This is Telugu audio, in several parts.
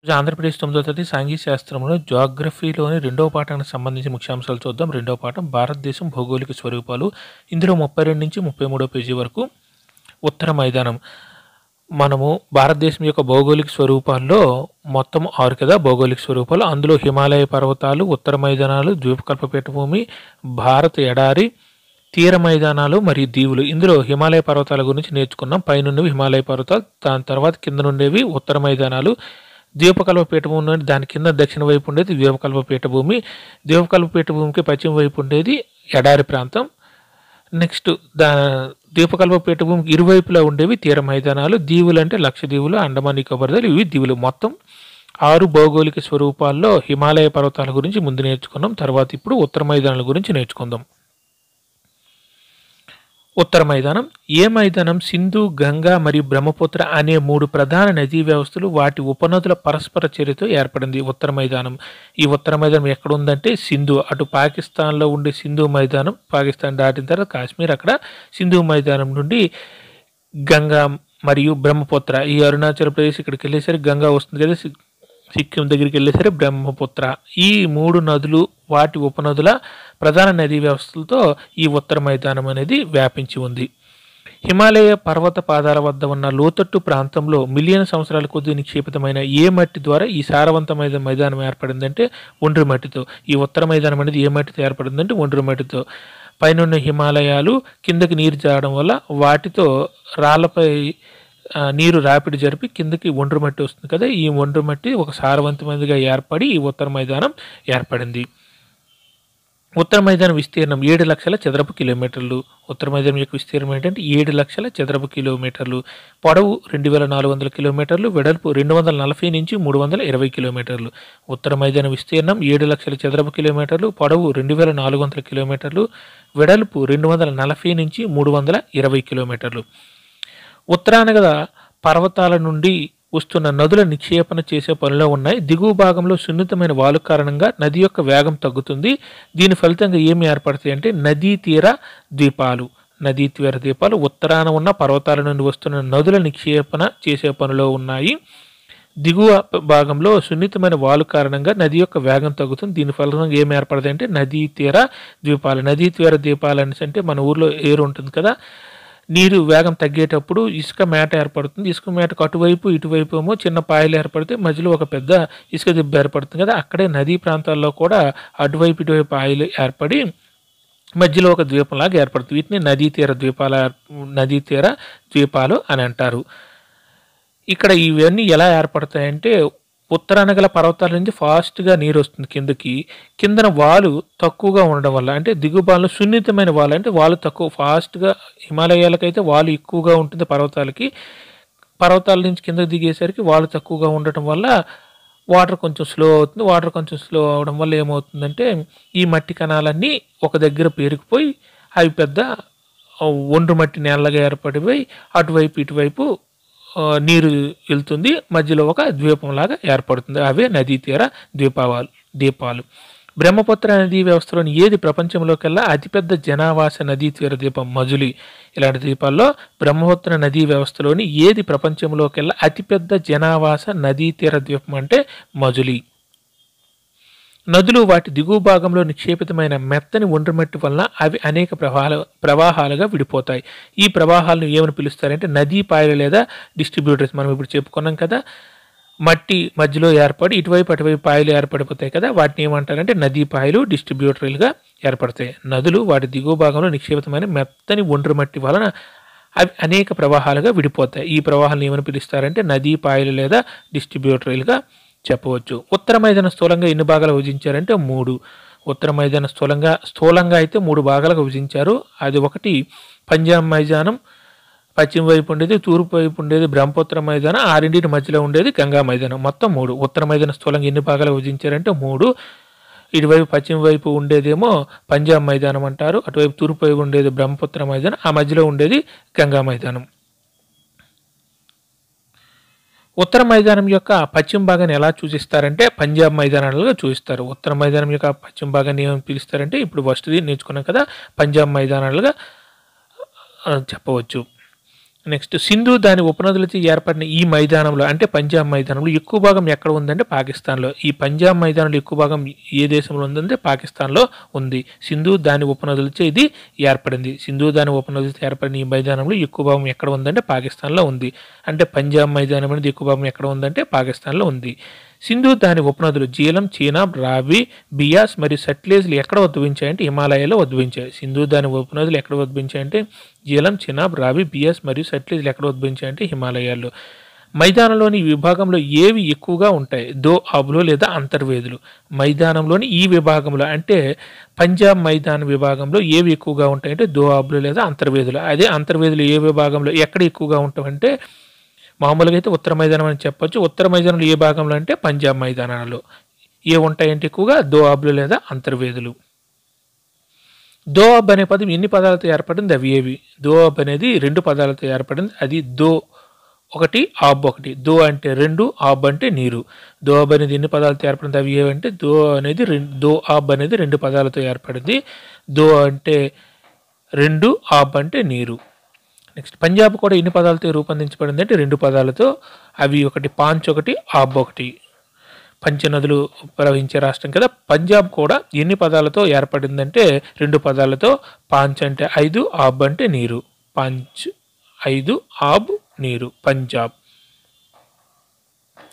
ఈరోజు ఆంధ్రప్రదేశ్ 9వ తరగతి సాంఘిక శాస్త్రంలో జియోగ్రఫీలోని రెండవ పాఠానికి సంబంధించి ముఖ్యాంశాలు చూద్దాం. రెండవ పాఠం భారతదేశం భౌగోళిక స్వరూపాలు. ఇందులో 32 నుంచి 33వ పేజీ వరకు ఉత్తర మైదానం. మనము భారతదేశం యొక్క భౌగోళిక స్వరూపాల్లో మొత్తం 6 కదా భౌగోళిక స్వరూపాలు. అందులో హిమాలయ పర్వతాలు, ఉత్తర మైదానాలు, ద్వీపకల్ప పీఠభూమి, భారత ఎడారి, తీర మైదానాలు మరియు దీవులు. ఇందులో హిమాలయ పర్వతాల గురించి నేర్చుకున్నాం. పైనున్నవి హిమాలయ పర్వతాలు, దాని తర్వాత కింద నుండేవి ఉత్తర మైదానాలు. ద్వీపకల్ప పీఠభూమి దాని కింద దక్షిణ వైపు ఉండేది ద్వీపకల్ప పీఠభూమి. ద్వీపకల్ప పీఠభూమికి పశ్చిమ వైపు ఉండేది ఎడారి ప్రాంతం. నెక్స్ట్ ద్వీపకల్ప పీఠభూమికి ఇరువైపులా ఉండేవి తీర మైదానాలు. దీవులు అంటే లక్షద్వీపులు, అండమాన్ నికోబార్ దీవులు, ఇవి దీవులు. మొత్తం 6 భౌగోళిక స్వరూపాల్లో హిమాలయ పర్వతాల గురించి ముందు నేర్చుకున్నాం. తర్వాత ఇప్పుడు ఉత్తర మైదానాల గురించి నేర్చుకుందాం. ఉత్తర మైదానం. ఏ మైదానం సింధు, గంగా మరియు బ్రహ్మపుత్ర అనే 3 ప్రధాన నదీ వ్యవస్థలు వాటి ఉపనదుల పరస్పర చర్యతో ఏర్పడింది ఉత్తర మైదానం. ఈ ఉత్తర మైదానం ఎక్కడ ఉందంటే సింధు, అటు పాకిస్తాన్లో ఉండే సింధు మైదానం, పాకిస్తాన్ దాటిన తర్వాత కాశ్మీర్, అక్కడ సింధు మైదానం నుండి గంగా మరియు బ్రహ్మపుత్ర, ఈ అరుణాచల్ ప్రదేశ్ ఇక్కడికి వెళ్ళేసరికి గంగా వస్తుంది కదా, సిక్కిం దగ్గరికి వెళ్ళేసరికి బ్రహ్మపుత్ర, ఈ 3 నదులు వాటి ఉపనదుల ప్రధాన నదీ వ్యవస్థలతో ఈ ఉత్తర మైదానం అనేది వ్యాపించి ఉంది. హిమాలయ పర్వత పాదాల వద్ద ఉన్న లోతట్టు ప్రాంతంలో మిలియన్ సంవత్సరాల కొద్దీ నిక్షేపితమైన ఏ మట్టి ద్వారా ఈ సారవంతమైన మైదానం ఏర్పడిందంటే ఒండ్రు మట్టితో. ఈ ఉత్తర మైదానం అనేది ఏ మట్టితో ఏర్పడిందంటే ఒండ్రు మట్టితో. పైనున్న హిమాలయాలు కిందకి నీరు జారడం వల్ల వాటితో రాళ్లపై నీరు రాపిడి జరిపి కిందకి ఒండ్రు మట్టి వస్తుంది కదా, ఈ ఒండ్రు మట్టి ఒక సారవంతమైనదిగా ఏర్పడి ఈ ఉత్తర మైదానం ఏర్పడింది. ఉత్తర మైదానం విస్తీర్ణం 7 లక్షల చదరపు కిలోమీటర్లు. ఉత్తర మైదానం యొక్క విస్తీర్ణం ఏంటంటే 7 లక్షల చదరపు కిలోమీటర్లు. పొడవు 2400 కిలోమీటర్లు, వెడల్పు 240 నుంచి 320 కిలోమీటర్లు. ఉత్తర మైదానం విస్తీర్ణం 7 లక్షల చదరపు కిలోమీటర్లు, పొడవు 2400 కిలోమీటర్లు, వెడల్పు 240 నుంచి 320 కిలోమీటర్లు. ఉత్తరాన గల పర్వతాల నుండి వస్తున్న నదుల నిక్షేపణ చేసే పనిలో ఉన్నాయి. దిగువ భాగంలో సున్నితమైన వాలు కారణంగా నది యొక్క వేగం తగ్గుతుంది. దీని ఫలితంగా ఏమి ఏర్పడతాయి అంటే నదీ తీర ద్వీపాలు. నదీ తీర ద్వీపాలు ఉత్తరాన ఉన్న పర్వతాల నుండి వస్తున్న నదుల నిక్షేపణ చేసే పనిలో ఉన్నాయి. దిగువ భాగంలో సున్నితమైన వాలు కారణంగా నది యొక్క వేగం తగ్గుతుంది. దీని ఫలితంగా ఏమి ఏర్పడతాయి అంటే నదీ తీర ద్వీపాలు. నదీ తీర ద్వీపాలు అనేసి అంటే మన ఊర్లో ఏరు ఉంటుంది కదా, నీరు వేగం తగ్గేటప్పుడు ఇసుక మేట ఏర్పడుతుంది. ఇసుక మేటకు అటువైపు ఇటువైపు ఏమో చిన్న పాయలు ఏర్పడితే మధ్యలో ఒక పెద్ద ఇసుక దిబ్బ ఏర్పడుతుంది కదా, అక్కడే నదీ ప్రాంతాల్లో కూడా అటువైపు ఇటువైపు పాయలు ఏర్పడి మధ్యలో ఒక ద్వీపంలాగా ఏర్పడుతుంది. వీటిని నదీ తీర ద్వీపాలు అని అంటారు. ఇక్కడ ఇవన్నీ ఎలా ఏర్పడతాయంటే ఉత్తరాన గల పర్వతాల నుంచి ఫాస్ట్గా నీరు వస్తుంది కిందకి. కిందన వాలు తక్కువగా ఉండడం వల్ల, అంటే దిగువ భాగంలో సున్నితమైన వాలు, అంటే వాలు తక్కువ ఫాస్ట్గా, హిమాలయాలకైతే వాలు ఎక్కువగా ఉంటుంది పర్వతాల నుంచి కిందకి దిగేసరికి వాలు తక్కువగా ఉండటం వల్ల వాటర్ కొంచెం స్లో అవుతుంది. వాటర్ కొంచెం స్లో అవడం వల్ల ఏమవుతుందంటే ఈ మట్టి కణాలన్నీ ఒక దగ్గర పేరుకుపోయి అవి పెద్ద ఒండ్రు మట్టి నేలగా ఏర్పడిపోయి అటువైపు ఇటువైపు నీరు వెళ్తుంది, మధ్యలో ఒక ద్వీపంలాగా ఏర్పడుతుంది. అవే నదీ తీర ద్వీపాలు. బ్రహ్మపుత్ర నదీ వ్యవస్థలోని ఏది ప్రపంచంలోకెల్లా అతిపెద్ద జనావాస నదీ తీర ద్వీపం? మజులి. ఇలాంటి ద్వీపాల్లో బ్రహ్మపుత్ర నదీ వ్యవస్థలోని ఏది ప్రపంచంలోకెల్లా అతిపెద్ద జనావాస నదీ తీర ద్వీపం అంటే మజులి. నదులు వాటి దిగువ భాగంలో నిక్షేపితమైన మెత్తని ఒండ్రుమట్టి వలన అవి అనేక ప్రవాహాలుగా విడిపోతాయి. ఈ ప్రవాహాలను ఏమని పిలుస్తారంటే నదీ పాయలు లేదా డిస్ట్రిబ్యూటర్స్. మనం ఇప్పుడు చెప్పుకున్నాం కదా, మట్టి మధ్యలో ఏర్పడి ఇటువైపు అటువైపు పాయలు ఏర్పడిపోతాయి కదా, వాటిని ఏమంటారంటే నదీ పాయలు, డిస్ట్రిబ్యూటర్లుగా ఏర్పడతాయి. నదులు వాటి దిగువ భాగంలో నిక్షేపితమైన మెత్తని ఒండ్రుమట్టి వలన అవి అనేక ప్రవాహాలుగా విడిపోతాయి. ఈ ప్రవాహాలను ఏమని పిలుస్తారంటే నదీ పాయలు లేదా డిస్ట్రిబ్యూటర్లుగా చెప్పవచ్చు. ఉత్తర మైదానం స్థూలంగా ఎన్ని భాగాలు విభజించారంటే 3. ఉత్తర మైదానం స్థూలంగా అయితే 3 భాగాలుగా విభజించారు. అది ఒకటి పంజాబ్ మైదానం, పశ్చిమ వైపు ఉండేది, తూర్పు వైపు ఉండేది బ్రహ్మపుత్ర మైదానం, ఆ రెండింటి మధ్యలో ఉండేది గంగా మైదానం. మొత్తం 3. ఉత్తర మైదానం స్థూలంగా ఎన్ని భాగాలు విభజించారంటే 3. ఇటువైపు పశ్చిమ వైపు ఉండేదేమో పంజాబ్ మైదానం అంటారు, అటువైపు తూర్పు వైపు ఉండేది బ్రహ్మపుత్ర మైదానం, ఆ మధ్యలో ఉండేది గంగా మైదానం. ఉత్తర మైదానం యొక్క పశ్చిమ భాగాన్ని ఎలా సూచిస్తారంటే పంజాబ్ మైదానాలుగా చూపిస్తారు. ఉత్తర మైదానం యొక్క పశ్చిమ భాగాన్ని ఏమని పిలుస్తారంటే ఇప్పుడు ఫస్ట్ది నేర్చుకున్నాం కదా, పంజాబ్ మైదానాలుగా చెప్పవచ్చు. నెక్స్ట్ సింధు దాని ఉపనదులతో ఏర్పడిన ఈ మైదానంలో అంటే పంజాబ్ మైదానంలో ఎక్కువ భాగం ఎక్కడ ఉందంటే పాకిస్తాన్లో. ఈ పంజాబ్ మైదానంలో ఎక్కువ భాగం ఏ దేశంలో ఉందంటే పాకిస్తాన్లో ఉంది. సింధు దాని ఉపనదులతో ఇది ఏర్పడింది. సింధు దాని ఉపనదులతో ఏర్పడిన ఈ మైదానంలో ఎక్కువ భాగం ఎక్కడ ఉందంటే పాకిస్తాన్లో ఉంది. అంటే పంజాబ్ మైదానం అనేది ఎక్కువ భాగం ఎక్కడ ఉందంటే పాకిస్తాన్లో ఉంది. సింధు దాని ఉపనదులు జీలం, చీనాబ్, రావి, బియాస్ మరియు సట్లెజ్లు ఎక్కడ ఉద్భవించాయంటే హిమాలయాల్లో ఉద్భవించాయి. సింధు దాని ఉపనదులు ఎక్కడ ఉద్భవించాయంటే జీలం, చీనాబ్, రావి, బియాస్ మరియు సట్లెజ్లు ఎక్కడ ఉద్భవించాయంటే హిమాలయాల్లో. మైదానంలోని ఈ విభాగంలో ఏవి ఎక్కువగా ఉంటాయి? దో ఆబులు లేదా అంతర్వేదులు. మైదానంలోని ఈ విభాగంలో అంటే పంజాబ్ మైదాన విభాగంలో ఏవి ఎక్కువగా ఉంటాయంటే దో ఆబులు లేదా అంతర్వేదులు. అదే అంతర్వేదులు ఏ విభాగంలో ఎక్కడ ఎక్కువగా ఉంటాయంటే మామూలుగా అయితే ఉత్తర మైదానం అని చెప్పొచ్చు. ఉత్తర మైదానంలో ఏ భాగంలో అంటే పంజాబ్ మైదానాలలో. ఏ ఉంటాయంటే ఎక్కువగా దోఆబ్లు లేదా అంతర్వేదులు. దోఆబ్ అనే పదం ఎన్ని పదాలతో ఏర్పడింది? అవి ఏవి? దోఆబ్ అనేది 2 పదాలతో ఏర్పడింది. అది దో ఒకటి, ఆబ్ ఒకటి. దో అంటే 2, ఆబ్ అంటే నీరు. దోఆబ్ అనేది ఎన్ని పదాలతో ఏర్పడింది? అవి ఏవంటే దో ఆబ్ అనేది 2 పదాలతో ఏర్పడింది. దో అంటే 2, ఆబ్ అంటే నీరు. నెక్స్ట్ పంజాబ్ కూడా ఎన్ని పదాలతో రూపొందించబడింది అంటే 2 పదాలతో. అవి ఒకటి పాంచ్ ఒకటి, ఆబ్ ఒకటి. పంచనదులు ప్రవహించే రాష్ట్రం కదా. పంజాబ్ కూడా ఎన్ని పదాలతో ఏర్పడిందంటే 2 పదాలతో. పాంచ్ అంటే 5, ఆబ్ అంటే నీరు. పాంచ్ 5, ఆబ్ నీరు. పంజాబ్.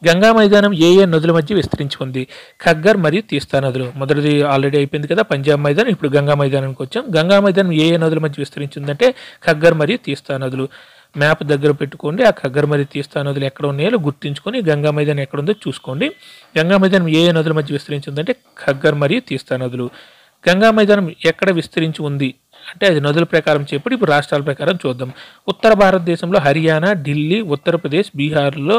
గంగా మైదానం ఏ నదుల మధ్య విస్తరించి ఉంది? ఖగ్గర్ మరియు తీస్తా నదులు. మొదటిది ఆల్రెడీ అయిపోయింది కదా పంజాబ్ మైదానం. ఇప్పుడు గంగా మైదానానికి వచ్చాం. గంగా మైదానం ఏ నదుల మధ్య విస్తరించిందంటే ఖగ్గర్ మరియు తీస్తా నదులు. మ్యాప్ దగ్గర పెట్టుకోండి. ఆ ఖగ్గర్ మరియు తీస్తా నదులు ఎక్కడ ఉన్నాయో గుర్తించుకొని గంగా మైదానం ఎక్కడ ఉందో చూసుకోండి. గంగా మైదానం ఏ నదుల మధ్య విస్తరించిందంటే ఖగ్గర్ మరియు తీస్తా నదులు. గంగా మైదానం ఎక్కడ విస్తరించి ఉంది అంటే అది నదుల ప్రకారం చెప్పి ఇప్పుడు రాష్ట్రాల ప్రకారం చూద్దాం. ఉత్తర భారతదేశంలో హర్యానా, ఢిల్లీ, ఉత్తరప్రదేశ్, బీహార్లో,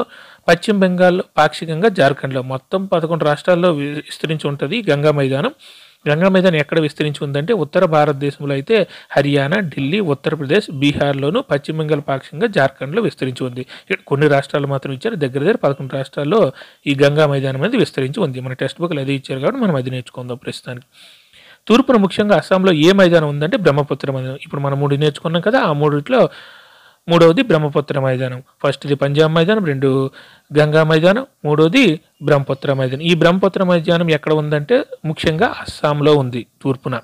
పశ్చిమ బెంగాల్, పాక్షికంగా జార్ఖండ్లో మొత్తం 11 రాష్ట్రాల్లో విస్తరించి ఉంటుంది గంగా మైదానం. గంగా మైదానం ఎక్కడ విస్తరించి ఉందంటే ఉత్తర భారతదేశంలో అయితే హర్యానా, ఢిల్లీ, ఉత్తరప్రదేశ్, బీహార్లోను, పశ్చిమ బెంగాల్, పాక్షికంగా జార్ఖండ్లో విస్తరించి ఉంది. ఇక్కడ కొన్ని రాష్ట్రాలు మాత్రం ఇచ్చారు. దగ్గర 11 రాష్ట్రాల్లో ఈ గంగా మైదానం అనేది విస్తరించి ఉంది. మన టెక్స్ట్ బుక్లు అదే ఇచ్చారు కాబట్టి మనం అది నేర్చుకుందాం ప్రస్తుతానికి. తూర్పున ముఖ్యంగా అస్సాంలో ఏ మైదానం ఉందంటే బ్రహ్మపుత్ర మైదానం. ఇప్పుడు మనం 3 నేర్చుకున్నాం కదా. ఆ 3లో మూడవది బ్రహ్మపుత్ర మైదానం. ఫస్ట్ది పంజాబ్ మైదానం, 2 గంగా మైదానం, 3వది బ్రహ్మపుత్ర మైదానం. ఈ బ్రహ్మపుత్ర మైదానం ఎక్కడ ఉందంటే ముఖ్యంగా అస్సాంలో ఉంది తూర్పున.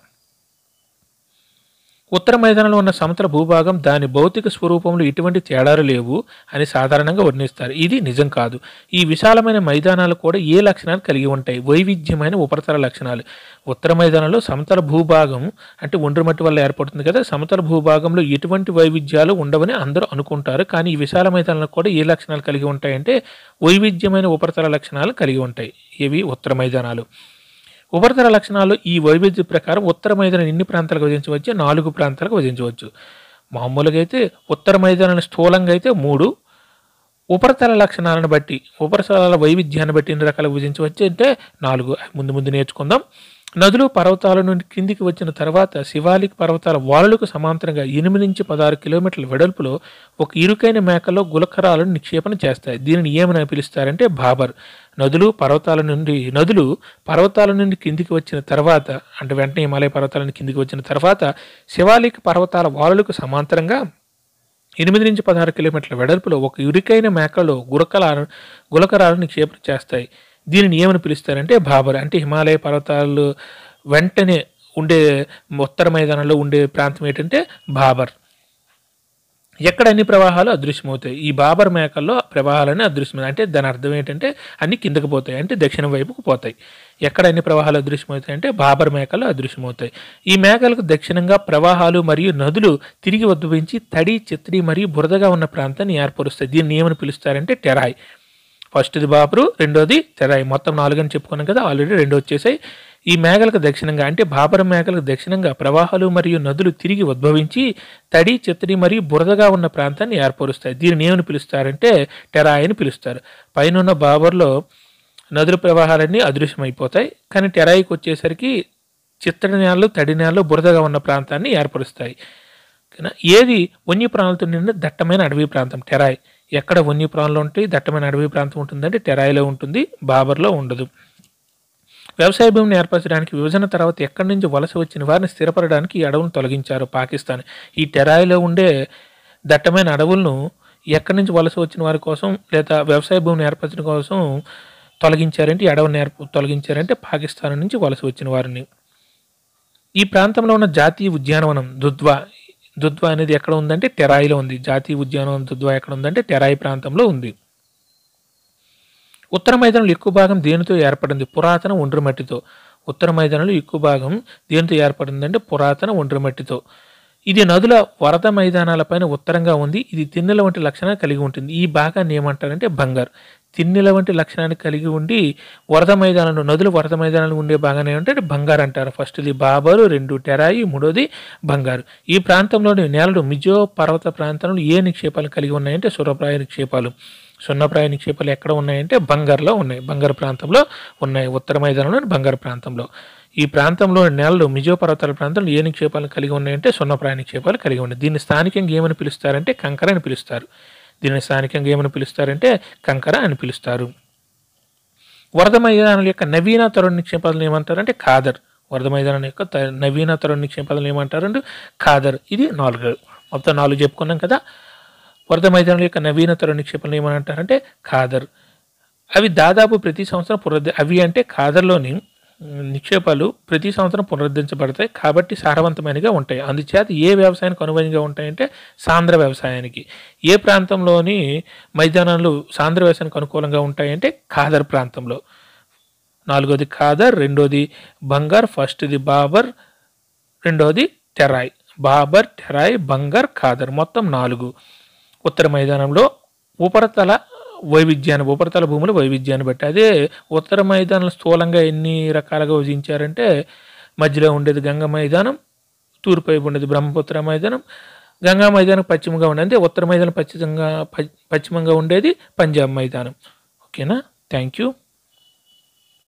ఉత్తర మైదానంలో ఉన్న సమతల భూభాగం దాని భౌతిక స్వరూపంలో ఎటువంటి తేడాలు లేవు అని సాధారణంగా వర్ణిస్తారు. ఇది నిజం కాదు. ఈ విశాలమైన మైదానాలు కూడా ఏ లక్షణాలు కలిగి ఉంటాయి? వైవిధ్యమైన ఉపరితల లక్షణాలు. ఉత్తర మైదానంలో సమతల భూభాగం అంటే ఒండ్రు మట్టి వల్ల ఏర్పడుతుంది కదా. సమతల భూభాగంలో ఎటువంటి వైవిధ్యాలు ఉండవని అందరూ అనుకుంటారు. కానీ ఈ విశాల మైదానాలు కూడా ఏ లక్షణాలు కలిగి ఉంటాయంటే వైవిధ్యమైన ఉపరితల లక్షణాలు కలిగి ఉంటాయి. ఇవి ఉత్తర మైదానాలు. ఉపరితల లక్షణాలు ఈ వైవిధ్య ప్రకారం ఉత్తర మైదానం ఎన్ని ప్రాంతాలకు విభజించవచ్చు? 4 ప్రాంతాలకు విభజించవచ్చు. మామూలుగా అయితే ఉత్తర మైదానాన్ని స్థూలంగా అయితే 3, ఉపరితల లక్షణాలను బట్టి ఉపరితలాల వైవిధ్యాన్ని బట్టి ఎన్ని రకాలు విభజించవచ్చు అంటే 4. ముందు నేర్చుకుందాం. నదులు పర్వతాల నుండి కిందికి వచ్చిన తర్వాత శివాలిక్ పర్వతాల వాలులకు సమాంతరంగా 8 నుంచి 16 కిలోమీటర్ల వెడల్పులో ఒక ఇరుకైన మేకలో గులకరాలను నిక్షేపణ చేస్తాయి. దీనిని ఏమని పిలుస్తారంటే బాబర్. నదులు పర్వతాల నుండి కిందికి వచ్చిన తర్వాత అంటే వెంటనే హిమాలయ పర్వతాల కిందికి వచ్చిన తర్వాత శివాలిక్ పర్వతాల వాలులకు సమాంతరంగా 8 నుంచి 16 కిలోమీటర్ల వెడల్పులో ఒక ఇరుకైన మేకలో గులకరాలను నిక్షేపణ చేస్తాయి. దీనిని ఏమని పిలుస్తారంటే బాబర్. అంటే హిమాలయ పర్వతాలు వెంటనే ఉండే ఉత్తర మైదానంలో ఉండే ప్రాంతం ఏంటంటే బాబర్. ఎక్కడ అన్ని ప్రవాహాలు అదృశ్యమవుతాయి? ఈ బాబర్ మేకల్లో ప్రవాహాలన్నీ అదృశ్యమవుతాయి. అంటే దాని అర్థం ఏంటంటే అన్ని కిందకు పోతాయి, అంటే దక్షిణం వైపుకు పోతాయి. ఎక్కడ అన్ని ప్రవాహాలు అదృశ్యమవుతాయి అంటే బాబర్ మేకలు అదృశ్యమవుతాయి. ఈ మేకలకు దక్షిణంగా ప్రవాహాలు మరియు నదులు తిరిగి ఉద్భవించి తడి, చిత్తడి మరియు బురదగా ఉన్న ప్రాంతాన్ని ఏర్పరుస్తాయి. దీన్ని ఏమని పిలుస్తారంటే టెరాయ్. ఫస్ట్ది బాబరు, రెండోది తెరాయి. మొత్తం 4 అని చెప్పుకున్నాం కదా. ఆల్రెడీ 2 వచ్చేసాయి. ఈ మేఘలకు దక్షిణంగా అంటే బాబర్ మేఘలకు దక్షిణంగా ప్రవాహాలు మరియు నదులు తిరిగి ఉద్భవించి తడి, చిత్తడి మరియు బురదగా ఉన్న ప్రాంతాన్ని ఏర్పరుస్తాయి. దీనిని ఏమని పిలుస్తారంటే టెరాయ్ అని పిలుస్తారు. పైన బాబర్లో నదుల ప్రవాహాలన్నీ అదృశ్యమైపోతాయి. కానీ టెరాయికి వచ్చేసరికి చిత్తడి నేలలు, తడి నేలలు, బురదగా ఉన్న ప్రాంతాన్ని ఏర్పరుస్తాయి. ఏది వన్యప్రాణులతో నిండిన దట్టమైన అడవి ప్రాంతం? టెరాయ్. ఎక్కడ వన్యప్రాణులు ఉంటాయి, దట్టమైన అడవి ప్రాంతం ఉంటుందంటే టెరాయిలో ఉంటుంది, బాబర్లో ఉండదు. వ్యవసాయ భూమిని ఏర్పరచడానికి విభజన తర్వాత ఎక్కడి నుంచి వలస వచ్చిన వారిని స్థిరపడడానికి ఈ అడవులను తొలగించారు పాకిస్తాన్. ఈ టెరాయిలో ఉండే దట్టమైన అడవులను ఎక్కడి నుంచి వలస వచ్చిన వారి కోసం లేదా వ్యవసాయ భూమిని ఏర్పరచడం కోసం తొలగించారంటే ఈ అడవిని తొలగించారంటే పాకిస్తాన్ నుంచి వలస వచ్చిన వారిని. ఈ ప్రాంతంలో ఉన్న జాతీయ ఉద్యానవనం దుధ్వా అనేది ఎక్కడ ఉందంటే టెరాయిలో ఉంది. జాతీయ ఉద్యానవనం దుధ్వా ఎక్కడ ఉందంటే టెరాయి ప్రాంతంలో ఉంది. ఉత్తర మైదానంలో ఎక్కువ భాగం దేనితో ఏర్పడింది? పురాతన ఒండ్రు మట్టితో. ఉత్తర మైదానంలో ఎక్కువ భాగం దేనితో ఏర్పడిందంటే పురాతన ఒండ్రు మట్టితో. ఇది నదుల వరద మైదానాలపైన ఉత్తరంగా ఉంది. ఇది తిన్నెల వంటి లక్షణాన్ని కలిగి ఉంటుంది. ఈ భాగాన్ని ఏమంటారంటే బంగారు. తిన్నెల వంటి లక్షణాన్ని కలిగి ఉండి నదుల వరద మైదానాలు ఉండే భాగాన్ని ఏమంటే బంగారు అంటారు. ఫస్ట్ది బాబరు, 2 టెరాయి, 3వది బంగారు. ఈ ప్రాంతంలోని నేలలు మిజో పర్వత ప్రాంతంలో ఏ నిక్షేపాలు కలిగి ఉన్నాయంటే సున్నప్రాయ నిక్షేపాలు. సున్నప్రాయ నిక్షేపాలు ఎక్కడ ఉన్నాయంటే బంగారులో ఉన్నాయి. బంగారు ప్రాంతంలో ఉన్నాయి. ఉత్తర మైదానంలోని బంగారు ప్రాంతంలో. ఈ ప్రాంతంలోని నేలలు మిజో పర్వతాల ప్రాంతంలో ఏ నిక్షేపాలు కలిగి ఉన్నాయంటే సున్నప్రాయ నిక్షేపాలు కలిగి ఉన్నాయి. దీన్ని స్థానికంగా ఏమని పిలుస్తారంటే కంకర అని పిలుస్తారు. కంకర అని పిలుస్తారు. వరద మైదానాల యొక్క నవీన తరుణ నిక్షేపాలను ఏమంటారంటే ఖాదర్. వరద మైదానం యొక్క నవీన తరుణ నిక్షేపాలను ఏమంటారంటే ఖాదర్. ఇది 4. మొత్తం 4 చెప్పుకున్నాం కదా. వరద మైదానాల యొక్క నవీన తరుణ నిక్షేపాలను ఏమంటారంటే ఖాదర్. అవి దాదాపు ప్రతి సంవత్సరం అవి అంటే ఖాదర్లోని నిక్షేపాలు ప్రతి సంవత్సరం పునరుద్ధరించబడతాయి కాబట్టి సారవంతమైనగా ఉంటాయి. అందుచేత ఏ వ్యవసాయానికి అనువైనగా ఉంటాయంటే సాంద్ర వ్యవసాయానికి. ఏ ప్రాంతంలోని మైదానాలు సాంద్ర వ్యవసాయానికి అనుకూలంగా ఉంటాయంటే ఖాదర్ ప్రాంతంలో. 4వది ఖాదర్, 2వది బంగార్, ఫస్ట్ది బాబర్, 2వది టెరాయ్. బాబర్, టెరాయ్, బంగార్, ఖాదర్ మొత్తం 4. ఉత్తర మైదానంలో ఉపరితల భూముల వైవిధ్యాన్ని బట్టి. అదే ఉత్తర మైదానం స్థూలంగా ఎన్ని రకాలుగా విభజించారంటే మధ్యలో ఉండేది గంగా మైదానం, తూర్పు వైపు ఉండేది బ్రహ్మపుత్ర మైదానం, గంగా మైదానం పశ్చిమంగా ఉండేది. అంటే ఉత్తర మైదానం పశ్చిమంగా ఉండేది పంజాబ్ మైదానం. ఓకేనా? Thank you.